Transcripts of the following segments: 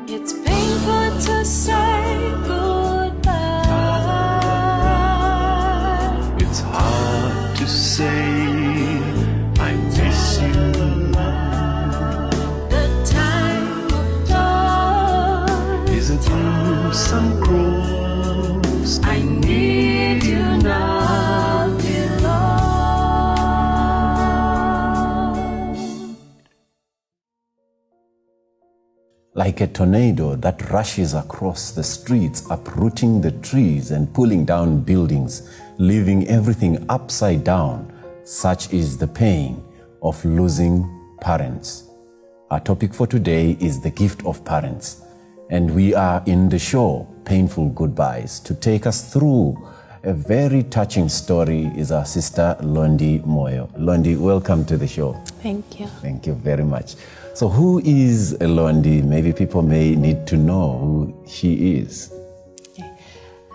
It's painful to say goodbye. It's hard to say I miss you. The time of dawn Is a gruesome close. I need you now, belong. Like a tornado that rushes across the streets, uprooting the trees and pulling down buildings, leaving everything upside down, such is the pain of losing parents. Our topic for today is the gift of parents, and we are in the show, Painful Goodbyes. To take us through a very touching story is our sister, Londi Moyo. Londi, welcome to the show. Thank you. Thank you very much. So who is Londi? Maybe people may need to know who she is.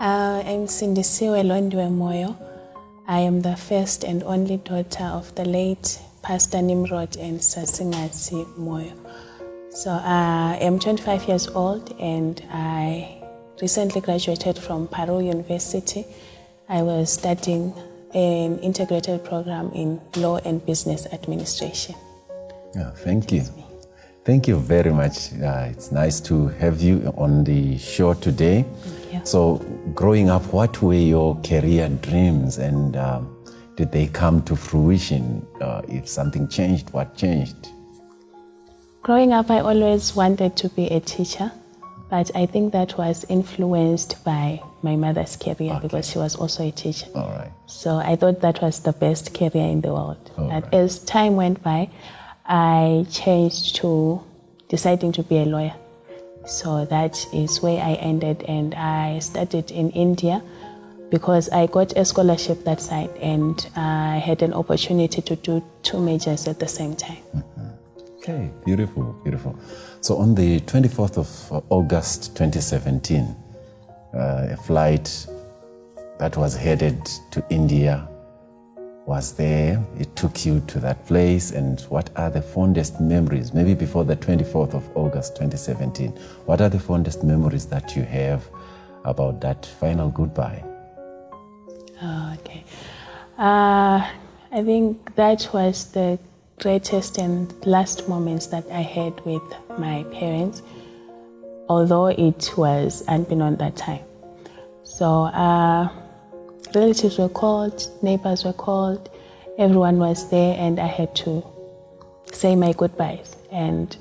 I'm Sindisiwe Londi Moyo. I am the first and only daughter of the late Pastor Nimrod and Sasingati Moyo. So I am 25 years old and I recently graduated from Paru University. I was studying an integrated program in law and business administration. Yeah, thank you. Thank you very much. It's nice to have you on the show today. Thank you. So, growing up, what were your career dreams and did they come to fruition? If something changed, what changed? Growing up, I always wanted to be a teacher, but I think that was influenced by my mother's career because she was also a teacher. All right. So I thought that was the best career in the world. All But right. as time went by, I changed to deciding to be a lawyer. So that is where I ended, and I studied in India because I got a scholarship that side and I had an opportunity to do two majors at the same time. Okay, beautiful, beautiful. So on the 24th of August 2017, a flight that was headed to India was there. It took you to that place. And what are the fondest memories, maybe before the 24th of August 2017, what are the fondest memories that you have about that final goodbye? Okay. I think that was the greatest and last moments that I had with my parents, although it was unbeknown that time. So relatives were called, neighbors were called, everyone was there, and I had to say my goodbyes. And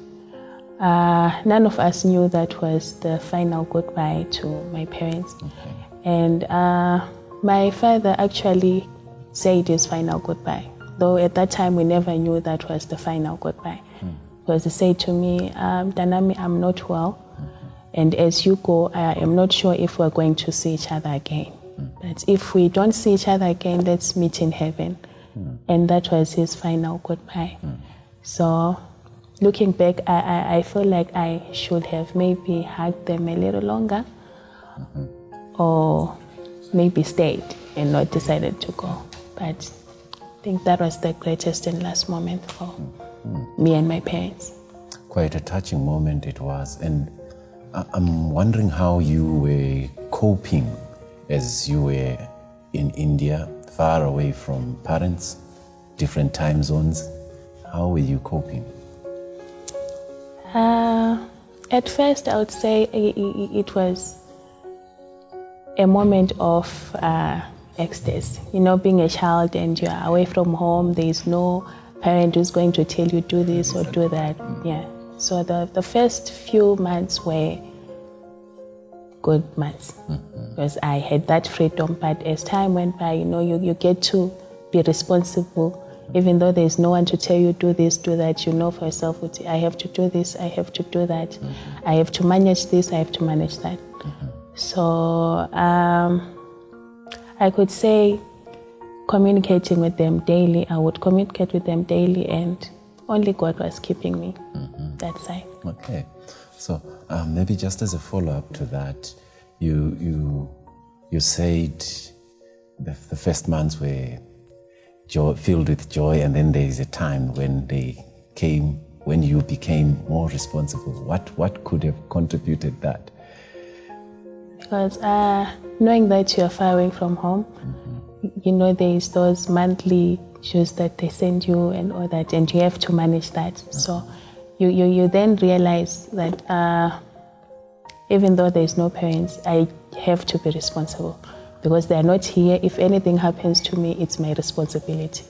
none of us knew that was the final goodbye to my parents. Okay. And my father actually said his final goodbye, though at that time we never knew that was the final goodbye. Because he said to me, Danami, I'm not well, and as you go, I am not sure if we're going to see each other again. But if we don't see each other again, let's meet in heaven. And that was his final goodbye. So looking back, I feel like I should have maybe hugged them a little longer, or maybe stayed and not decided to go. But I think that was the greatest and last moment for me and my parents. Quite a touching moment it was. And I'm wondering how you were coping as you were in India, far away from parents, different time zones. How were you coping? At first, I would say it was a moment of ecstasy. You know, being a child and you're away from home, there is no parent who's going to tell you do this or do that. Yeah. So the first few months were good months because I had that freedom. But as time went by, you know, you get to be responsible. Even though there's no one to tell you do this, do that, you know for yourself, I have to do this, I have to do that, I have to manage this, I have to manage that. So I could say communicating with them daily, I would communicate with them daily, and only God was keeping me that side. Okay. So maybe just as a follow-up to that, you said the first months were filled with joy, and then there is a time when they came when you became more responsible? What could have contributed that? Because knowing that you're far away from home, you know, there's those monthly dues that they send you and all that, and you have to manage that. So you then realize that even though there's no parents, I have to be responsible because they're not here. If anything happens to me, it's my responsibility.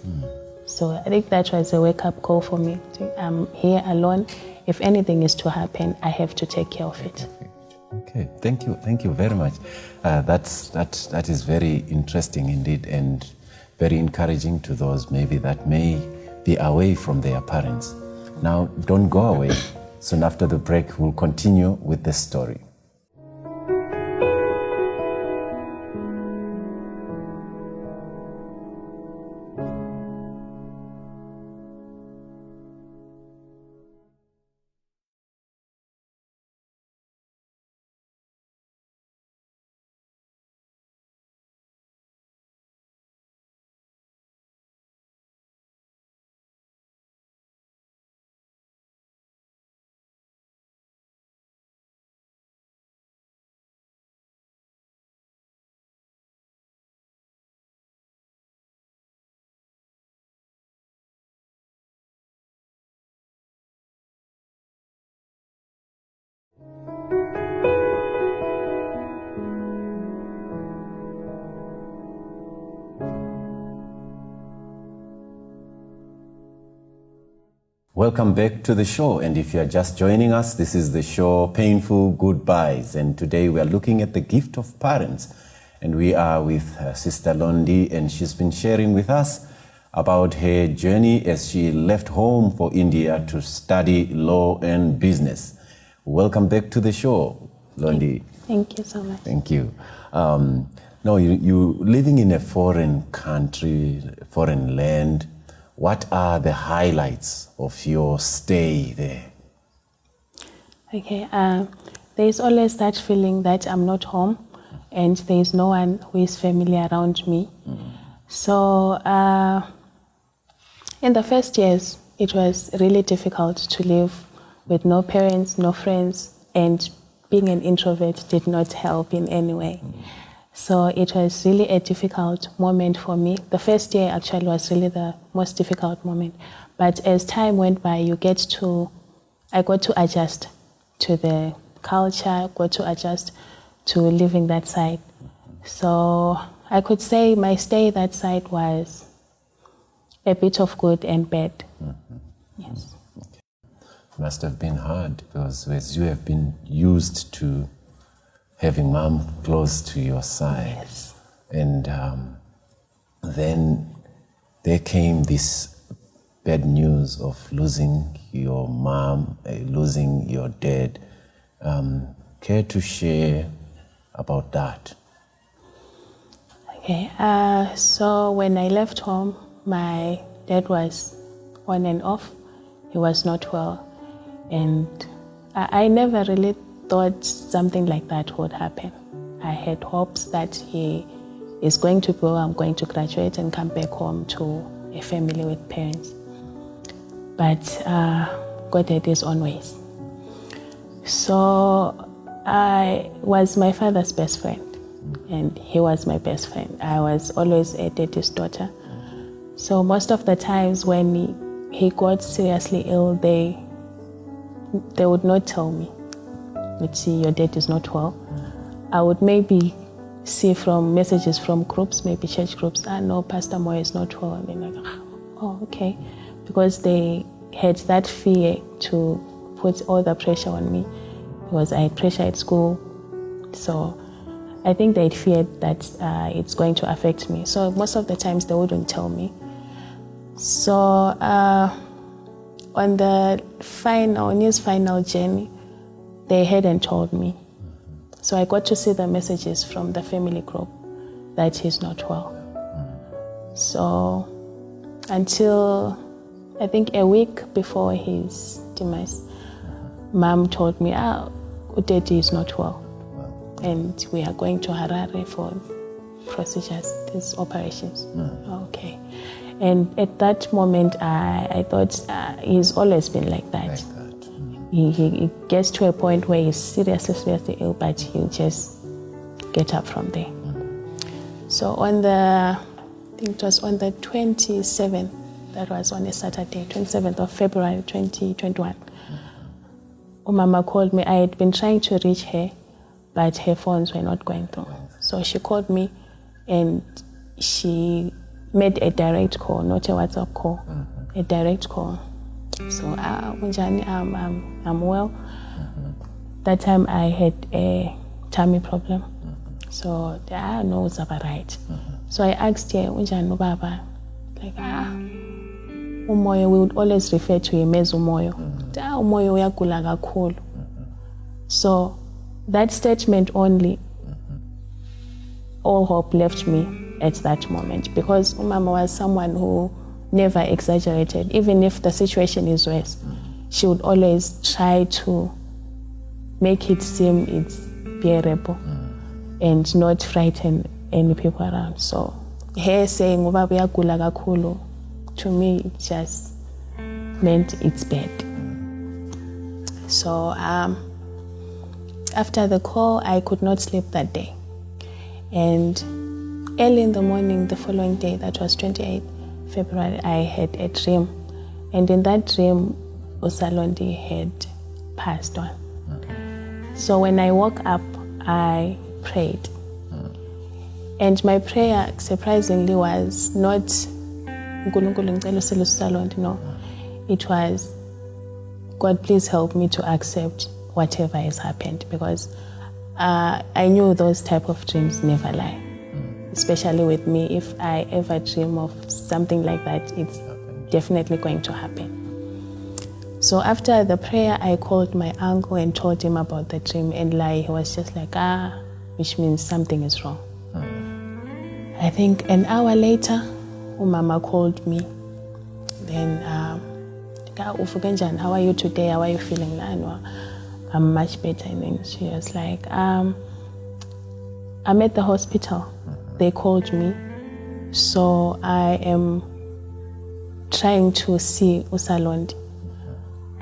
So I think that was a wake-up call for me. I'm here alone. If anything is to happen, I have to take care of it. Okay, thank you very much. That is very interesting indeed, and very encouraging to those maybe that may be away from their parents. Now, don't go away. Soon after the break, we'll continue with the story. Welcome back to the show, and if you are just joining us, this is the show Painful Goodbyes, and today we are looking at the gift of parents, and we are with Sister Londi, and she's been sharing with us about her journey as she left home for India to study law and business. Welcome back to the show, Londi. Thank you so much. Thank you. Now, you living in a foreign country, foreign land. What are the highlights of your stay there? Okay, there's always that feeling that I'm not home and there's no one who is familiar around me. So in the first years, it was really difficult to live with no parents, no friends, and being an introvert did not help in any way. So it was really a difficult moment for me. The first year actually was really the most difficult moment. But as time went by, I got to adjust to the culture, got to adjust to living that side. So I could say my stay that side was a bit of good and bad. Yes. It must have been hard because as you have been used to having mom close to your side. Yes. And then there came this bad news of losing your mom, losing your dad. Care to share about that? Okay, so when I left home, my dad was on and off. He was not well. And I never really thought something like that would happen. I had hopes that he is going to go, I'm going to graduate and come back home to a family with parents. But God had his own ways. So I was my father's best friend, and he was my best friend. I was always a daddy's daughter. So most of the times when he got seriously ill, they would not tell me. Let's see, your dad is not well. I would maybe see from messages from groups, maybe church groups, no, Pastor Moyo is not well. And they're like, oh, okay. Because they had that fear to put all the pressure on me because I had pressure at school. So I think they'd feared that it's going to affect me. So most of the times they wouldn't tell me. So on the news final journey, they hadn't told me. So I got to see the messages from the family group that he's not well. So until I think a week before his demise, Mom told me, Daddy is not well. And we are going to Harare for procedures, these operations. Okay. And at that moment, I thought he's always been like that. Like that. He gets to a point where he's seriously ill, but he'll just get up from there. So on I think it was on the 27th, that was on a Saturday, 27th of February 2021. Mama called me. I had been trying to reach her, but her phones were not going through. So she called me and she made a direct call, not a WhatsApp call, a direct call. So, I'm well. That time I had a tummy problem. So, I know it's about right. So I asked her, Baba, like, Moyo, we would always refer to him as Moyo. Moyo uyagula kakhulu. So that statement only, all hope left me at that moment, because Mama was someone who never exaggerated. Even if the situation is worse, she would always try to make it seem it's bearable and not frighten any people around. So her saying Ubaba uyagula kakhulu, to me it just meant it's bad. So after the call, I could not sleep that day. And early in the morning, the following day, that was 28th February, I had a dream. And in that dream, Londi had passed on. So when I woke up, I prayed. And my prayer, surprisingly, was not no. It was, God, please help me to accept whatever has happened, because I knew those type of dreams never lie. Especially with me, if I ever dream of something like that, it's definitely going to happen. So after the prayer, I called my uncle and told him about the dream, and he was just like, which means something is wrong. I think an hour later, Mama called me. Then, how are you today? How are you feeling? I'm much better. And then she was like, I'm at the hospital. They called me. So I am trying to see Londi,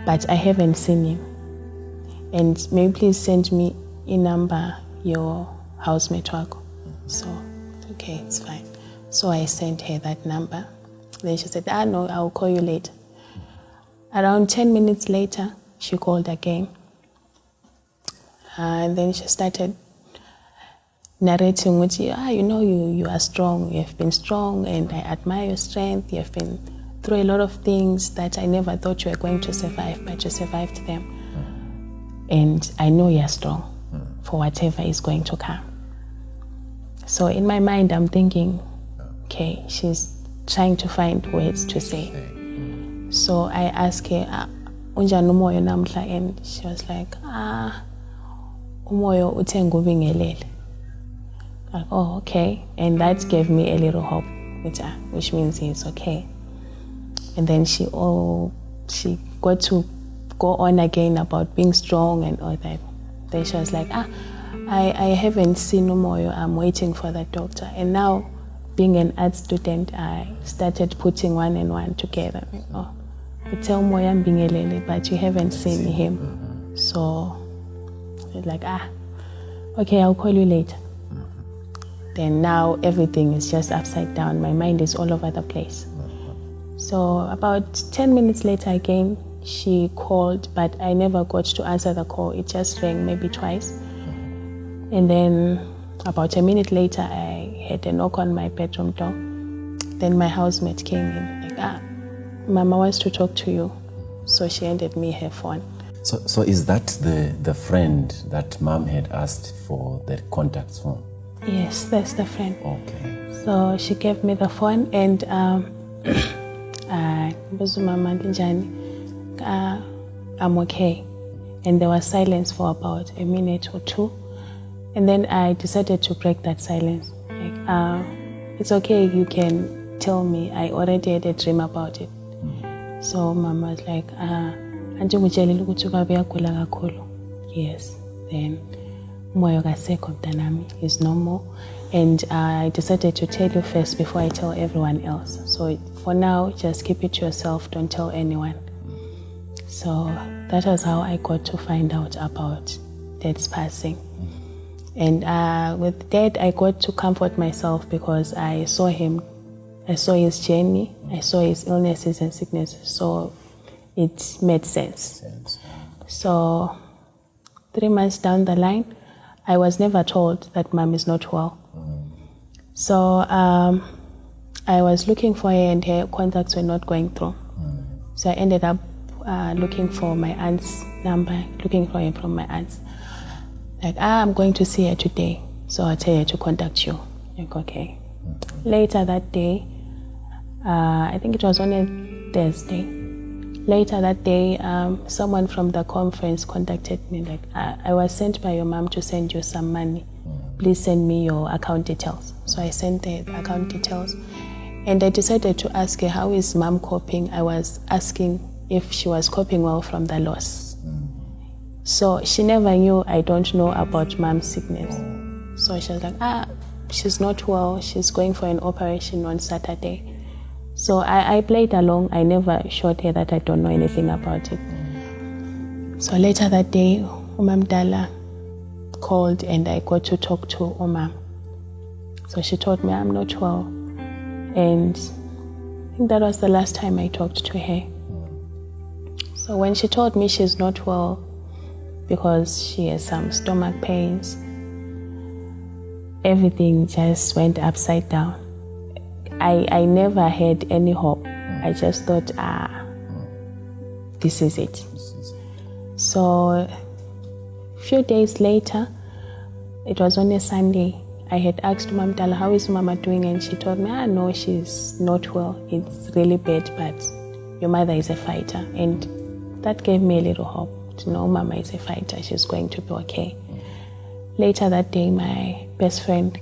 but I haven't seen him. And may you please send me a number, your housemate wako. So, okay, it's fine. So I sent her that number. Then she said, no, I'll call you later. Around 10 minutes later, she called again. And then she started narrating with you, you are strong, you have been strong, and I admire your strength. You have been through a lot of things that I never thought you were going to survive, but you survived them. And I know you're strong for whatever is going to come. So in my mind, I'm thinking, okay, she's trying to find words to say. So I asked her, unjani umoyo namhla? And she was like, umoyo uthe ngubingelele. Like, oh, okay. And that gave me a little hope, which means he's okay. And then she got to go on again about being strong and all that. Then she was like, I haven't seen Moyo. I'm waiting for the doctor. And now, being an art student, I started putting one and one together. Oh, you tell Moyo I'm being elele, but you haven't seen him. So it's like, okay, I'll call you later. Then now everything is just upside down. My mind is all over the place. So about 10 minutes later again, she called, but I never got to answer the call. It just rang maybe twice. And then about a minute later, I had a knock on my bedroom door. Then my housemate came in, like, Mama wants to talk to you. So she handed me her phone. So is that the friend that Mom had asked for the contacts from? Yes, that's the friend. Okay. So she gave me the phone, and I'm okay. And there was silence for about a minute or two. And then I decided to break that silence. Like, it's okay, you can tell me. I already had a dream about it. So Mama was like, yes. Then Moyo kasekho mntanami is normal. And I decided to tell you first before I tell everyone else. So for now, just keep it to yourself, don't tell anyone. So that was how I got to find out about Dad's passing. And with Dad, I got to comfort myself because I saw him, I saw his journey, I saw his illnesses and sicknesses, so it made sense. So 3 months down the line, I was never told that Mom is not well. So I was looking for her and her contacts were not going through. So I ended up looking for my aunt's number, looking for her from my aunt's. Like, I'm going to see her today, so I'll tell her to contact you. Like, okay. Later that day, I think it was on a Thursday. Later that day, someone from the conference contacted me. Like, I was sent by your mom to send you some money. Please send me your account details. So I sent the account details. And I decided to ask her, how is Mom coping? I was asking if she was coping well from the loss. So she never knew I don't know about Mom's sickness. So she was like, she's not well. She's going for an operation on Saturday. So I played along. I never showed her that I don't know anything about it. So later that day, Umam Dala called and I got to talk to Umam. So she told me I'm not well. And I think that was the last time I talked to her. So when she told me she's not well because she has some stomach pains, everything just went upside down. I never had any hope. I just thought, this is it. So a few days later, it was on a Sunday, I had asked Mom Dala, how is Mama doing? And she told me, no, she's not well. It's really bad, but your mother is a fighter. And that gave me a little hope to know Mama is a fighter. She's going to be okay. Later that day, my best friend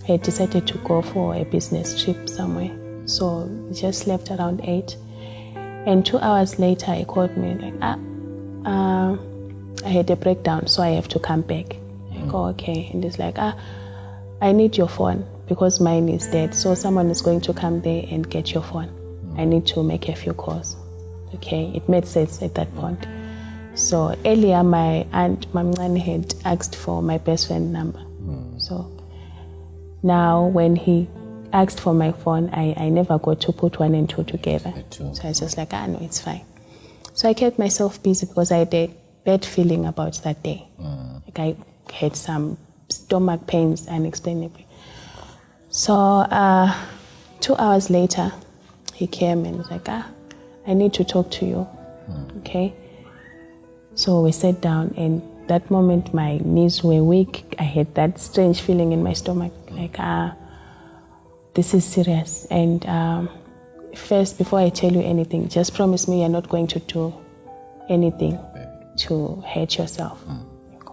had decided to go for a business trip somewhere. So we just left around 8. And 2 hours later, he called me like, I had a breakdown, so I have to come back. I go, okay. And he's like, I need your phone because mine is dead. So someone is going to come there and get your phone. I need to make a few calls. Okay, it made sense at that point. So earlier, my aunt Mamncane had asked for my best friend number. So now when he asked for my phone, I never got to put 1 and 2 together. So I was just like, no, it's fine. So I kept myself busy because I had a bad feeling about that day. Like I had some stomach pains unexplainably. So 2 hours later, he came and was like, I need to talk to you. Okay. So we sat down, and that moment my knees were weak. I had that strange feeling in my stomach, like, this is serious. And first, before I tell you anything, just promise me you're not going to do anything to hurt yourself.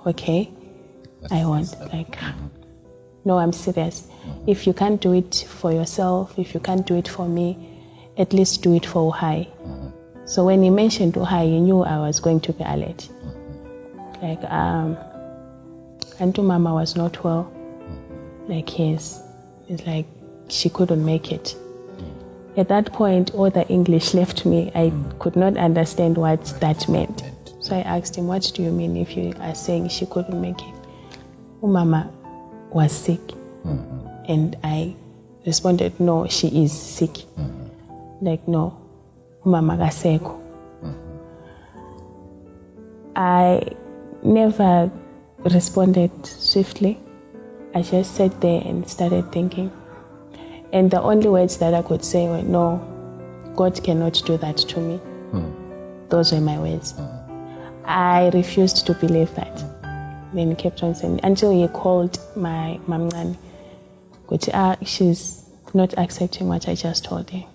Okay? I won't. Like, no, I'm serious. If you can't do it for yourself, if you can't do it for me, at least do it for Uhai. So when he mentioned Uhai, he knew I was going to be alert. Like, Auntie Mama was not well. Like, yes. It's like she couldn't make it. At that point, all the English left me. I could not understand what that meant. So I asked him, what do you mean if you are saying she couldn't make it? Mama was sick. And I responded, no, she is sick. Like, no, Mama gaseko. I never responded swiftly. I just sat there and started thinking. And the only words that I could say were, no, God cannot do that to me. Those were my words. I refused to believe that. Then he kept on saying, until he called my Mamncane, which she's not accepting what I just told her.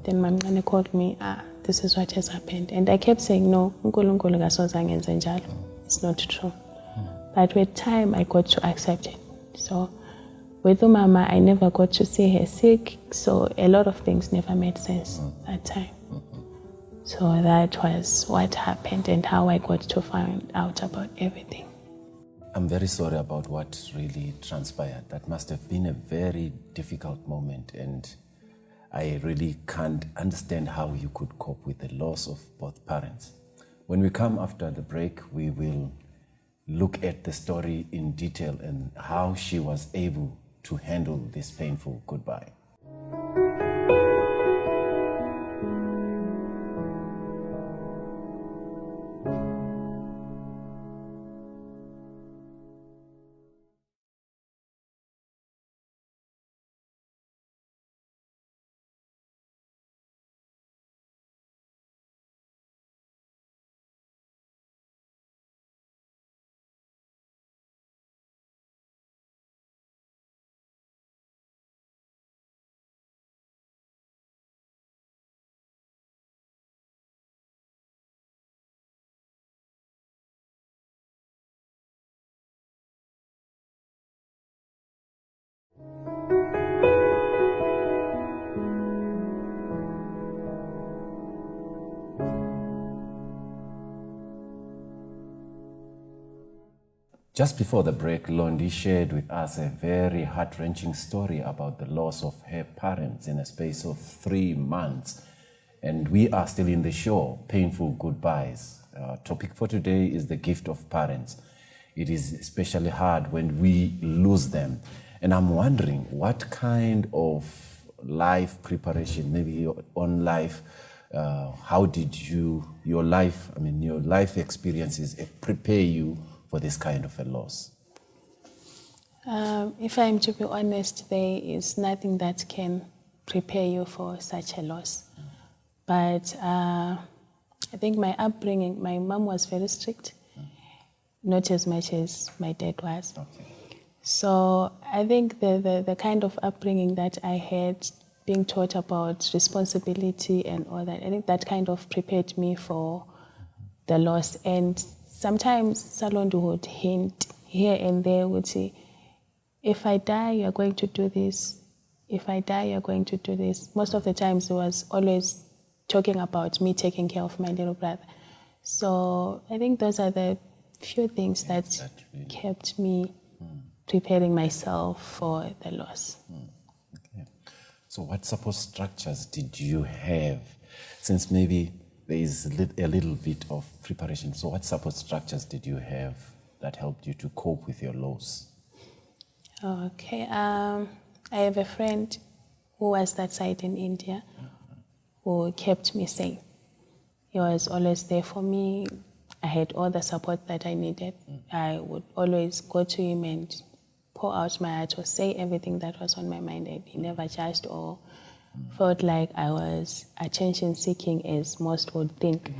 Then Mamncane called me, this is what has happened. And I kept saying, no, it's not true. But with time, I got to accept it. So with Mama, I never got to see her sick, so a lot of things never made sense that time. So that was what happened and how I got to find out about everything. I'm very sorry about what really transpired. That must have been a very difficult moment, and I really can't understand how you could cope with the loss of both parents. When we come after the break, we will look at the story in detail and how she was able to handle this painful goodbye. Just before the break, Londi shared with us a very heart-wrenching story about the loss of her parents in a space of 3 months. And we are still in the show, Painful Goodbyes. Our topic for today is the gift of parents. It is especially hard when we lose them. And I'm wondering what kind of life preparation, maybe your own life, how did your life experiences prepare you for this kind of a loss? If I'm to be honest, there is nothing that can prepare you for such a loss. But I think my upbringing, my mom was very strict, not as much as my dad was. Okay. So I think the kind of upbringing that I had, being taught about responsibility and all that, I think that kind of prepared me for the loss. And sometimes Londi would hint here and there, would say, if I die, you're going to do this. If I die, you're going to do this. Most of the times it was always talking about me taking care of my little brother. So I think those are the few things that really kept me preparing myself for the loss. Okay. So what support structures did you have? Since maybe there is a little bit of preparation. So what support structures did you have that helped you to cope with your loss? Okay. I have a friend who was that side in India who kept me sane. He was always there for me. I had all the support that I needed. I would always go to him and pour out my heart or say everything that was on my mind. He never judged or felt like I was attention-seeking, as most would think.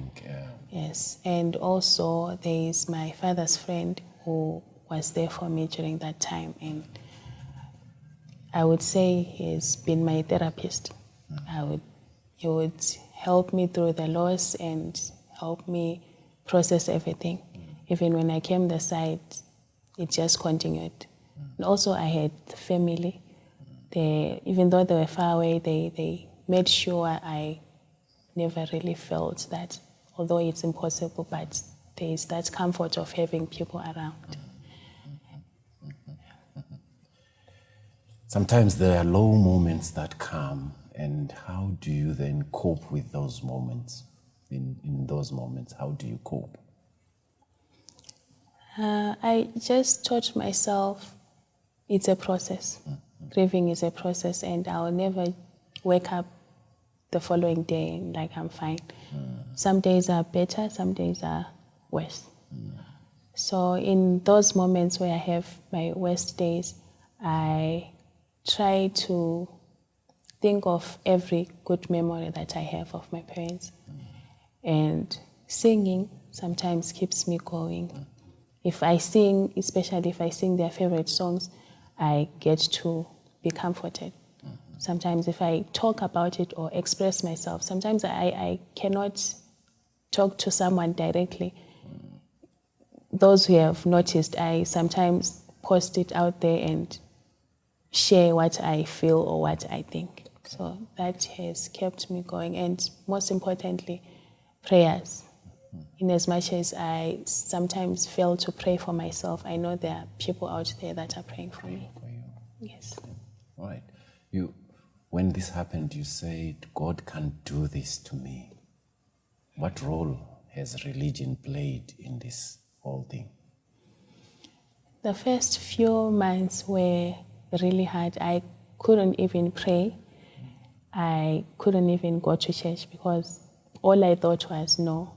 Yes, and also there is my father's friend who was there for me during that time, and I would say he's been my therapist. He would help me through the loss and help me process everything. Even when I came the side, it just continued. And also I had family. Even though they were far away, they made sure I never really felt that, although it's impossible, but there is that comfort of having people around. Sometimes there are low moments that come, and how do you then cope with those moments? In those moments, how do you cope? I just taught myself it's a process. Grieving is a process, and I'll never wake up the following day like I'm fine. Some days are better, some days are worse. So in those moments where I have my worst days, I try to think of every good memory that I have of my parents. And singing sometimes keeps me going. If I sing, especially if I sing their favorite songs, I get to be comforted. Sometimes if I talk about it or express myself, sometimes I cannot talk to someone directly. Those who have noticed, I sometimes post it out there and share what I feel or what I think. So that has kept me going. And most importantly, prayers. In as much as I sometimes fail to pray for myself, I know there are people out there that are praying for me. For you. Yes. Right. When this happened, you said, God can't do this to me. What role has religion played in this whole thing? The first few months were really hard. I couldn't even pray. I couldn't even go to church because all I thought was, no,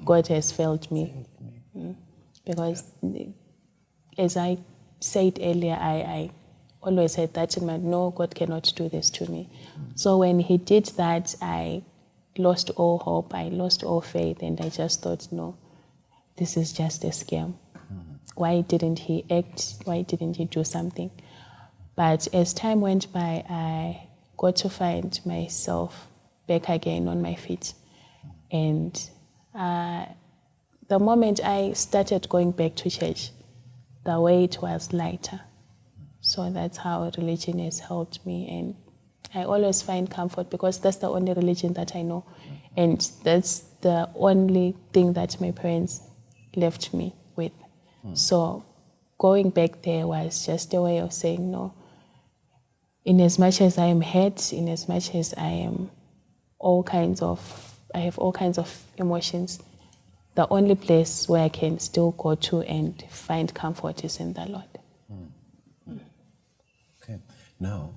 God has failed me. Because as I said earlier, I always had that in mind, no, God cannot do this to me. So when he did that, I lost all hope, I lost all faith, and I just thought, no, this is just a scam. Why didn't he act? Why didn't he do something? But as time went by, I got to find myself back again on my feet. And the moment I started going back to church, the weight was lighter. So that's how religion has helped me. And I always find comfort because that's the only religion that I know. And that's the only thing that my parents left me with. So going back there was just a way of saying, no, in as much as I am hurt, in as much as I have all kinds of emotions, the only place where I can still go to and find comfort is in the Lord. Okay. Now,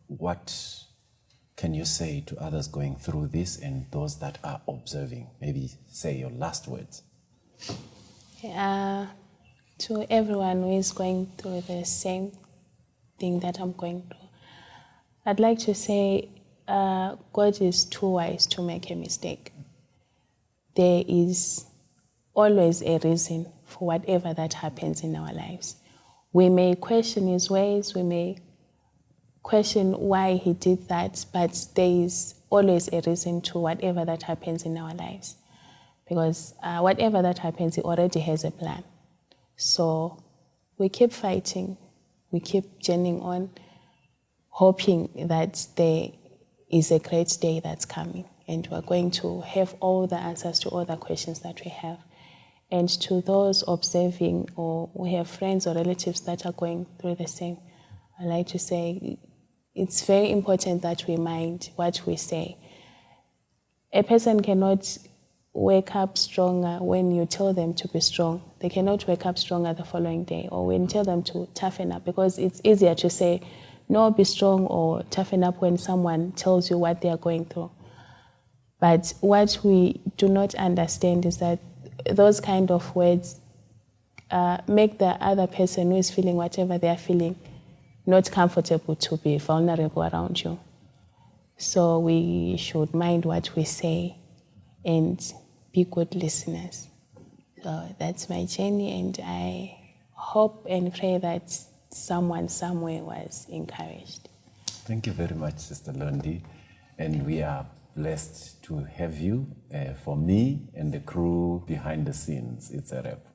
what can you say to others going through this and those that are observing? Maybe say your last words. To everyone who is going through the same thing that I'm going through, I'd like to say God is too wise to make a mistake. There is always a reason for whatever that happens in our lives. We may question his ways, we may question why he did that, but there is always a reason to whatever that happens in our lives. Because whatever that happens, he already has a plan. So we keep fighting, we keep journeying on, hoping that there is a great day that's coming and we're going to have all the answers to all the questions that we have. And to those observing or who have friends or relatives that are going through the same, I'd like to say it's very important that we mind what we say. A person cannot wake up stronger when you tell them to be strong. They cannot wake up stronger the following day, or when you tell them to toughen up, because it's easier to say, no, be strong or toughen up when someone tells you what they are going through. But what we do not understand is that those kind of words make the other person who is feeling whatever they are feeling not comfortable to be vulnerable around you. So we should mind what we say and be good listeners. So that's my journey, and I hope and pray that someone somewhere was encouraged. Thank you very much, Sister Londi. And we are blessed to have you. For me and the crew behind the scenes, it's a wrap.